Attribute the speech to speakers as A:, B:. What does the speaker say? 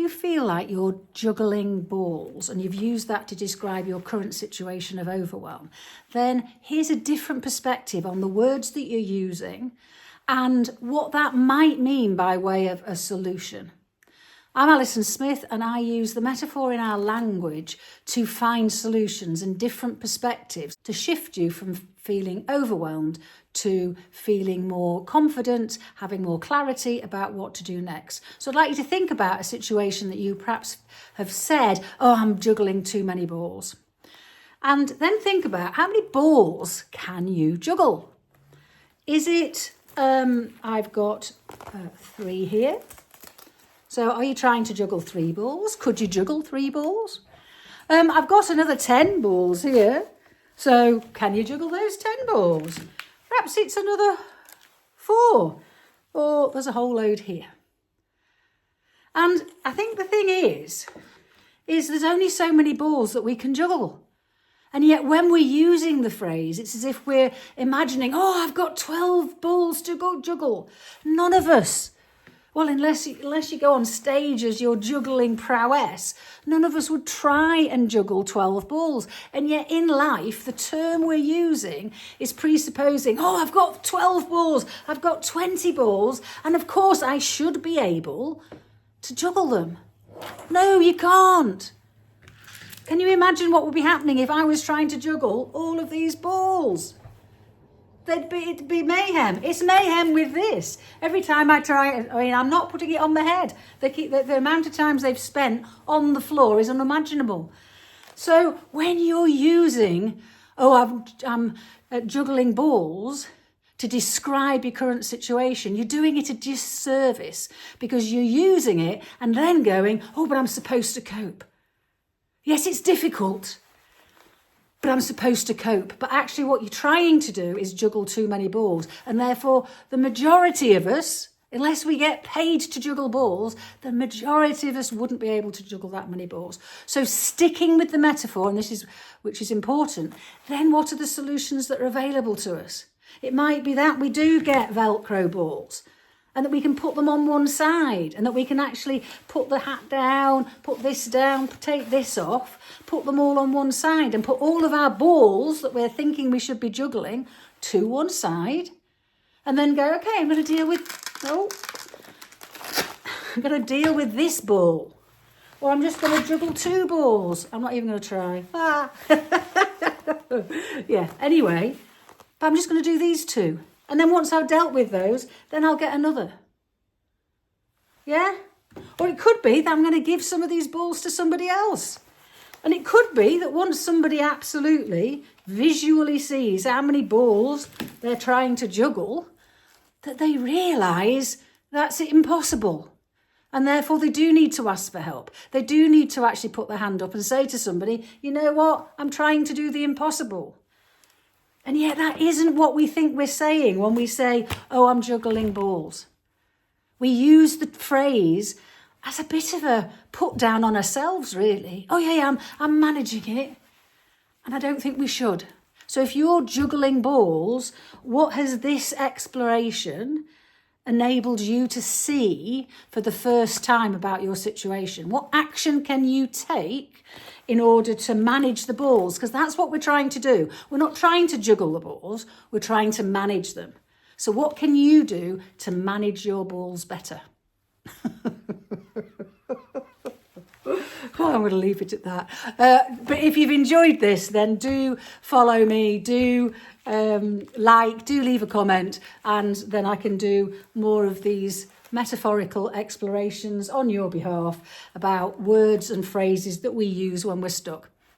A: you feel like you're juggling balls and you've used that to describe your current situation of overwhelm, then here's a different perspective on the words that you're using and what that might mean by way of a solution. I'm Alison Smith, and I use the metaphor in our language to find solutions and different perspectives to shift you from feeling overwhelmed to feeling more confident, having more clarity about what to do next. So I'd like you to think about a situation that you perhaps have said, oh, I'm juggling too many balls. And then think about how many balls can you juggle? Is it, I've got 3 here. So are you trying to juggle 3 balls? Could you juggle 3 balls? I've got another 10 balls here. So can you juggle those 10 balls? Perhaps it's another 4. Or there's a whole load here. And I think the thing is there's only so many balls that we can juggle. And yet when we're using the phrase, it's as if we're imagining, oh, I've got 12 balls to go juggle. None of us. Well, unless you go on stage as your juggling prowess, none of us would try and juggle 12 balls. And yet in life, the term we're using is presupposing, oh, I've got 12 balls, I've got 20 balls, and of course I should be able to juggle them. No, you can't. Can you imagine what would be happening if I was trying to juggle all of these balls? It'd be mayhem. It's mayhem with this. Every time I try it, I mean, I'm not putting it on the head. The amount of times they've spent on the floor is unimaginable. So when you're using, oh, I'm juggling balls to describe your current situation, you're doing it a disservice because you're using it and then going, oh, but I'm supposed to cope. Yes, it's difficult, but I'm supposed to cope. But actually what you're trying to do is juggle too many balls. And therefore, the majority of us, unless we get paid to juggle balls, the majority of us wouldn't be able to juggle that many balls. So sticking with the metaphor, and which is important, then what are the solutions that are available to us? It might be that we do get Velcro balls, and that we can put them on one side, and that we can actually put the hat down, put this down, take this off, put them all on one side, and put all of our balls that we're thinking we should be juggling to one side, and then go, okay, I'm going to deal with this ball, or I'm just going to juggle 2 balls. I'm not even going to try. Yeah, anyway, but I'm just going to do these 2. And then once I've dealt with those, then I'll get another. Yeah? Or it could be that I'm going to give some of these balls to somebody else. And it could be that once somebody absolutely visually sees how many balls they're trying to juggle, that they realise that's impossible. And therefore they do need to ask for help. They do need to actually put their hand up and say to somebody, you know what, I'm trying to do the impossible. And yet that isn't what we think we're saying when we say, oh, I'm juggling balls. We use the phrase as a bit of a put down on ourselves, really. Oh, yeah, I'm managing it. And I don't think we should. So if you're juggling balls, what has this exploration enabled you to see for the first time about your situation? What action can you take in order to manage the balls? Because that's what we're trying to do. We're not trying to juggle the balls, we're trying to manage them. So what can you do to manage your balls better? Well, I'm going to leave it at that. But if you've enjoyed this, then do follow me, do leave a comment, and then I can do more of these metaphorical explorations on your behalf about words and phrases that we use when we're stuck.